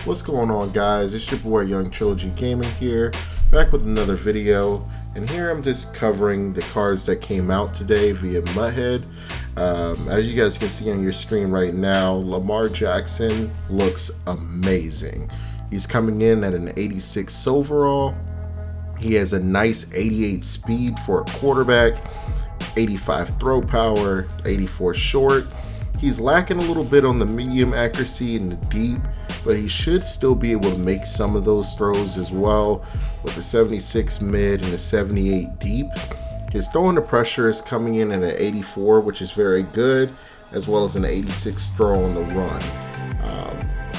What's going on, guys? It's your boy Young Trilogy Gaming here, back with another video. And here I'm just covering the cards that came out today via Muthead. As you guys can see on your screen right now, Lamar Jackson looks amazing. He's coming in at an 86 overall. He has a nice 88 speed for a quarterback, 85 throw power, 84 short. He's lacking a little bit on the medium accuracy and the deep, but he should still be able to make some of those throws as well with a 76 mid and a 78 deep. His throw under pressure is coming in at an 84, which is very good, as well as an 86 throw on the run.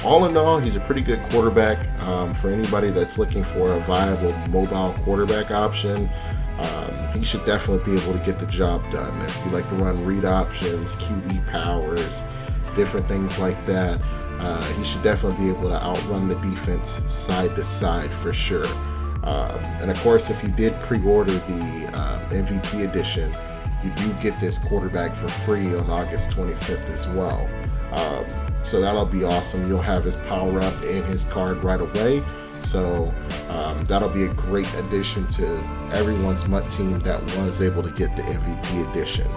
All in all, he's a pretty good quarterback for anybody that's looking for a viable mobile quarterback option. He should definitely be able to get the job done. If you like to run read options, QB powers, different things like that, he should definitely be able to outrun the defense side to side for sure. And of course, if you did pre-order the MVP edition, you do get this quarterback for free on August 25th as well. So that'll be awesome. You'll have his power up and his card right away. So that'll be a great addition to everyone's MUT team that was able to get the MVP edition.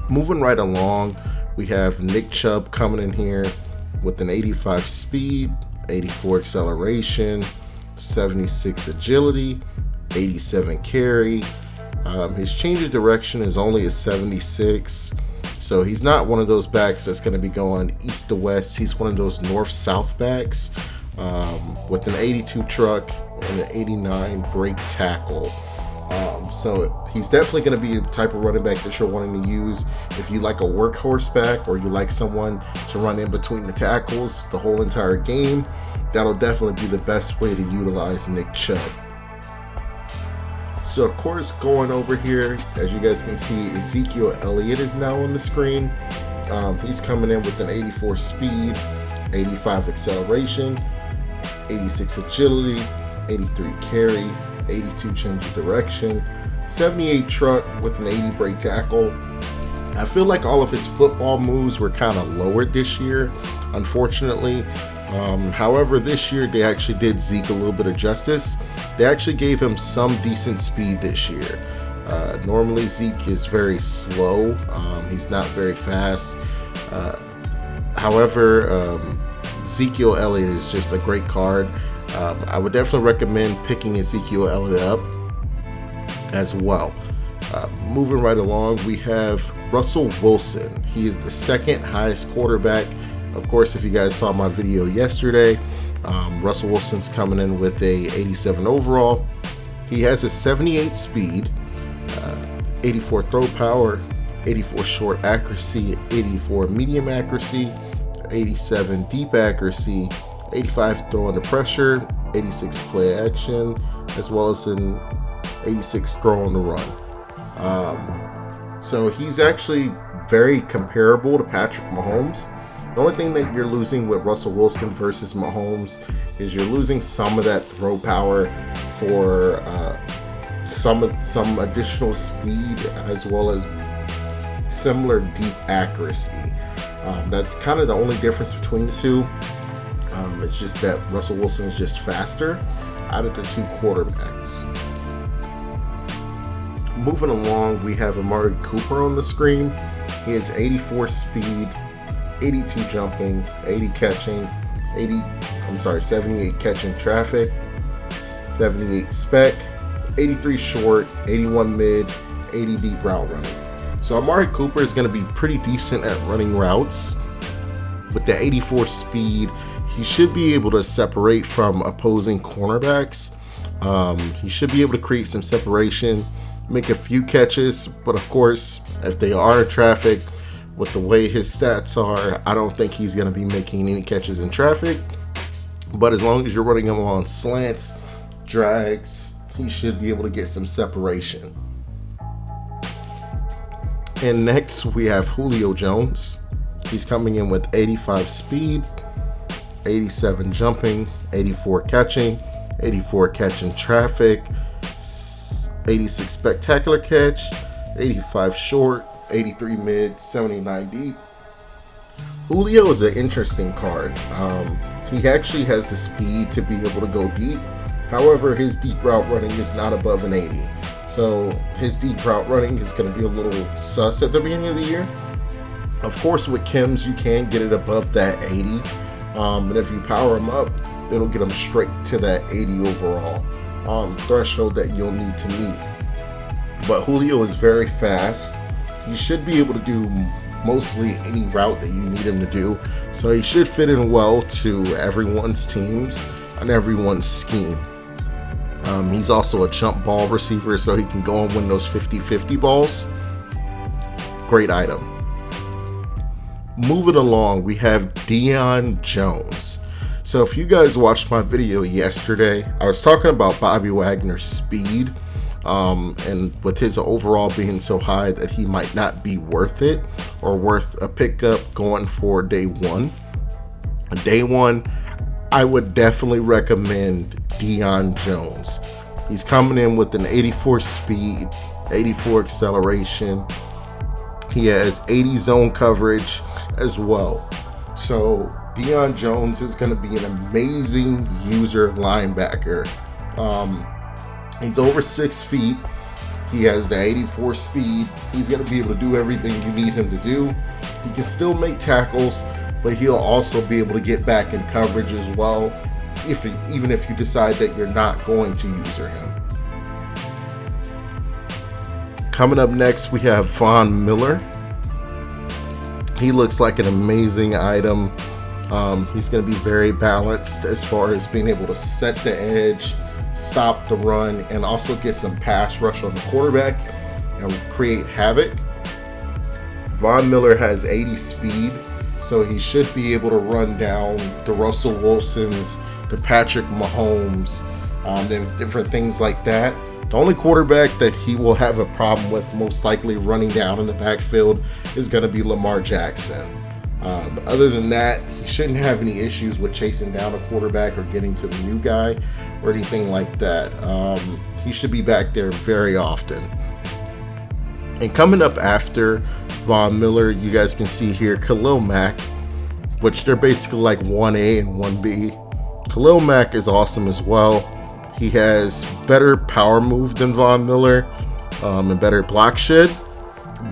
Moving right along, we have Nick Chubb coming in here with an 85 speed, 84 acceleration, 76 agility, 87 carry. His change of direction is only a 76. So he's not one of those backs that's going to be going east to west. He's one of those north-south backs with an 82 truck and an 89 break tackle. So he's definitely going to be a type of running back that you're wanting to use if you like a workhorse back, or you like someone to run in between the tackles the whole entire game. That'll definitely be the best way to utilize Nick Chubb. So of course, going over here, as you guys can see, Ezekiel Elliott is now on the screen. He's coming in with an 84 speed, 85 acceleration, 86 agility, 83 carry, 82 change of direction, 78 truck with an 80 break tackle. I feel like all of his football moves were kind of lowered this year, unfortunately. However, this year they actually did Zeke a little bit of justice. They actually gave him some decent speed this year. Normally Zeke is very slow. He's not very fast. However, Ezekiel Elliott is just a great card. I would definitely recommend picking Ezekiel Elliott up as well. Moving right along, we have Russell Wilson. He is the second highest quarterback. Of course, if you guys saw my video yesterday, Russell Wilson's coming in with a 87 overall. He has a 78 speed, 84 throw power, 84 short accuracy, 84 medium accuracy, 87 deep accuracy, 85 throw under pressure, 86 play action, as well as an 86 throw on the run. So he's actually very comparable to Patrick Mahomes. The only thing that you're losing with Russell Wilson versus Mahomes is you're losing some of that throw power for some additional speed, as well as similar deep accuracy. That's kind of the only difference between the two. It's just that Russell Wilson is just faster out of the two quarterbacks. Moving along, we have Amari Cooper on the screen. He has 84 speed, 82 jumping, 80 catching, 78 catching traffic, 78 spec, 83 short, 81 mid, 80 deep route running. So Amari Cooper is going to be pretty decent at running routes. With the 84 speed, he should be able to separate from opposing cornerbacks. He should be able to create some separation, make a few catches, but of course, if they are in traffic, with the way his stats are, I don't think he's going to be making any catches in traffic. But as long as you're running him on slants, drags, he should be able to get some separation. And next we have Julio Jones. He's coming in with 85 speed, 87 jumping, 84 catching, 84 catching traffic, 86 spectacular catch, 85 short, 83 mid, 79 deep. Julio is an interesting card. He actually has the speed to be able to go deep. However, his deep route running is not above an 80. So his deep route running is going to be a little sus at the beginning of the year. Of course, with Kim's, you can get it above that 80. And if you power him up, it'll get him straight to that 80 overall threshold that you'll need to meet. But Julio is very fast. He should be able to do mostly any route that you need him to do. So he should fit in well to everyone's teams and everyone's scheme. He's also a jump ball receiver, so he can go and win those 50-50 balls. Great item. Moving along, we have Dion Jones. So if you guys watched my video yesterday, I was talking about Bobby Wagner's speed, and with his overall being so high that he might not be worth it or worth a pickup going for day one. Day one, I would definitely recommend Dion Jones. He's coming in with an 84 speed, 84 acceleration. He has 80 zone coverage as well. So Dion Jones is going to be an amazing user linebacker. He's over 6 feet. He has the 84 speed. He's going to be able to do everything you need him to do. He can still make tackles, but he'll also be able to get back in coverage as well, even if you decide that you're not going to user him. Coming up next, we have Von Miller. He looks like an amazing item. He's going to be very balanced as far as being able to set the edge, stop the run, and also get some pass rush on the quarterback and create havoc. Von Miller has 80 speed, so he should be able to run down the Russell Wilsons, the Patrick Mahomes, and different things like that. The only quarterback that he will have a problem with, most likely running down in the backfield, is going to be Lamar Jackson. Other than that, he shouldn't have any issues with chasing down a quarterback or getting to the new guy or anything like that. He should be back there very often. And coming up after Von Miller, you guys can see here Kahlil Mack, which they're basically like 1A and 1B. Kahlil Mack is awesome as well. He has better power move than Von Miller and better block shed,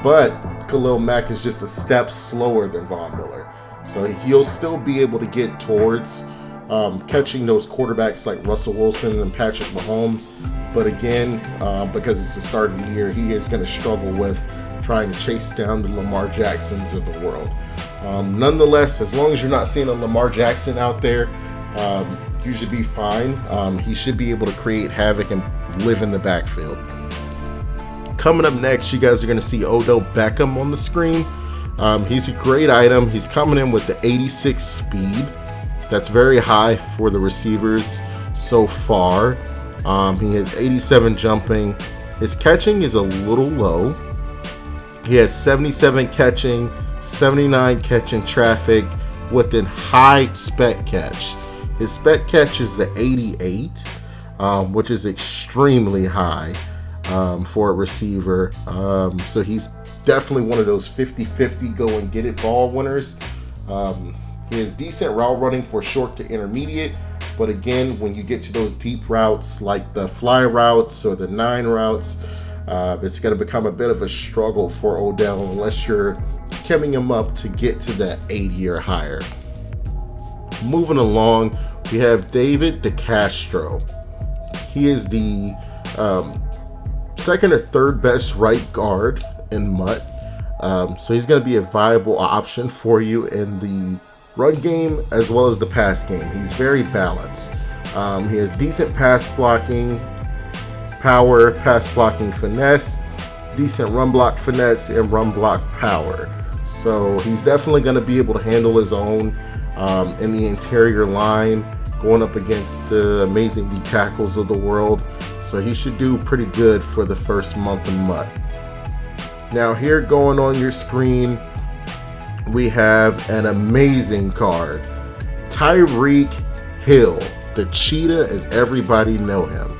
but Kahlil Mack is just a step slower than Von Miller. So he'll still be able to get towards catching those quarterbacks like Russell Wilson and Patrick Mahomes. But again, because it's the start of the year, he is going to struggle with trying to chase down the Lamar Jacksons of the world. Nonetheless, as long as you're not seeing a Lamar Jackson out there, you should be fine. He should be able to create havoc and live in the backfield. Coming up next, you guys are going to see Odell Beckham on the screen. He's a great item. He's coming in with the 86 speed. That's very high for the receivers so far. He has 87 jumping. His catching is a little low. He has 77 catching, 79 catching traffic with a high spec catch. His spec catch is the 88, which is extremely high for a receiver. So he's definitely one of those 50-50 go and get it ball winners. He has decent route running for short to intermediate, but again, when you get to those deep routes like the fly routes or the 9 routes, it's going to become a bit of a struggle for Odell unless you're chemming him up to get to that 80 or higher. Moving along, we have David DeCastro. He is the second or third best right guard in MUT. So he's going to be a viable option for you in the run game as well as the pass game. He's very balanced. He has decent pass blocking power, pass blocking finesse, decent run block finesse, and run block power. So he's definitely going to be able to handle his own in the interior line, going up against the amazing D tackles of the world. So he should do pretty good for the first month of MUT. Now here going on your screen, we have an amazing card. Tyrique Hill, the cheetah as everybody know him.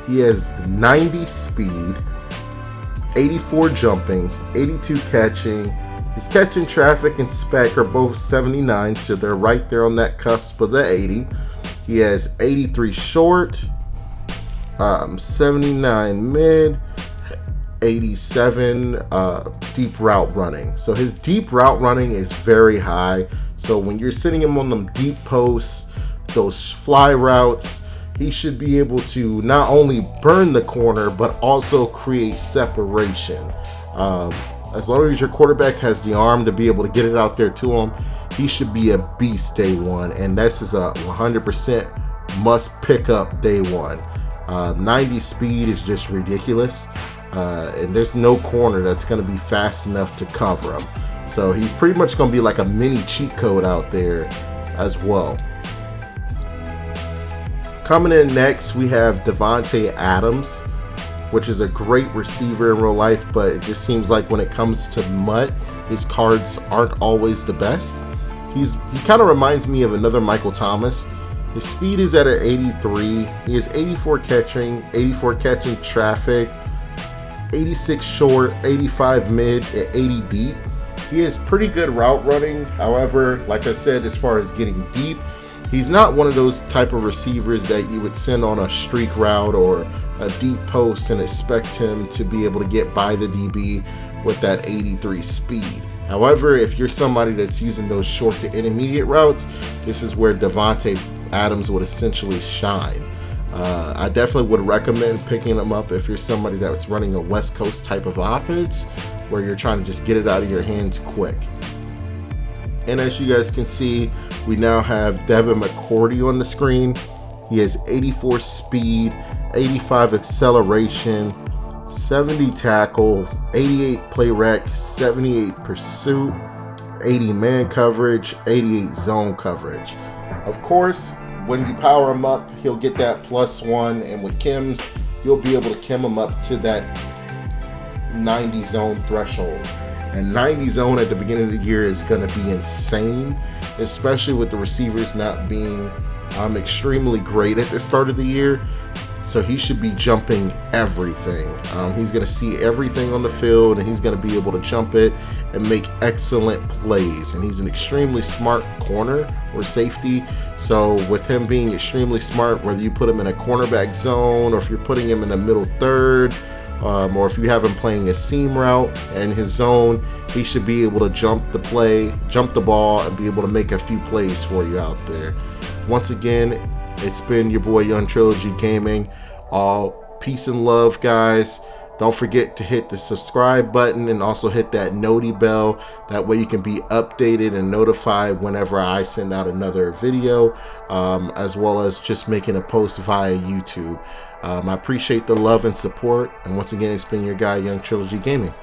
He has 90 speed, 84 jumping, 82 catching, His catch and traffic and spec are both 79, so they're right there on that cusp of the 80. He has 83 short, 79 mid, 87 deep route running. So his deep route running is very high. So when you're sitting him on them deep posts, those fly routes, he should be able to not only burn the corner, but also create separation. As long as your quarterback has the arm to be able to get it out there to him, he should be a beast day one. And this is a 100% must pick up day one. 90 speed is just ridiculous. And there's no corner that's going to be fast enough to cover him. So he's pretty much going to be like a mini cheat code out there as well. Coming in next, we have Devonta Adams, which is a great receiver in real life, but it just seems like when it comes to MUT, his cards aren't always the best. He kind of reminds me of another Michael Thomas. His speed is at an 83. He has 84 catching traffic, 86 short, 85 mid, and 80 deep. He has pretty good route running. However, like I said, as far as getting deep, he's not one of those type of receivers that you would send on a streak route or a deep post and expect him to be able to get by the DB with that 83 speed. However, if you're somebody that's using those short to intermediate routes, this is where Devonta Adams would essentially shine. I definitely would recommend picking him up if you're somebody that's running a West Coast type of offense where you're trying to just get it out of your hands quick. And as you guys can see, we now have Devin Mack on the screen. He has 84 speed, 85 acceleration, 70 tackle, 88 play rec, 78 pursuit, 80 man coverage, 88 zone coverage. Of course, when you power him up, he'll get that +1, and with chems, you'll be able to chem him up to that 90 zone threshold. And 90 zone at the beginning of the year is going to be insane, especially with the receivers not being extremely great at the start of the year. So he should be jumping everything. He's going to see everything on the field, and he's going to be able to jump it and make excellent plays. And he's an extremely smart corner or safety. So with him being extremely smart, whether you put him in a cornerback zone or if you're putting him in the middle third, or if you have him playing a seam route and his zone, he should be able to jump the ball, and be able to make a few plays for you out there. Once again, it's been your boy Young Trilogy Gaming. All peace and love, guys. Don't forget to hit the subscribe button and also hit that noti bell. That way you can be updated and notified whenever I send out another video, as well as just making a post via YouTube. I appreciate the love and support. And once again, it's been your guy, Young Trilogy Gaming.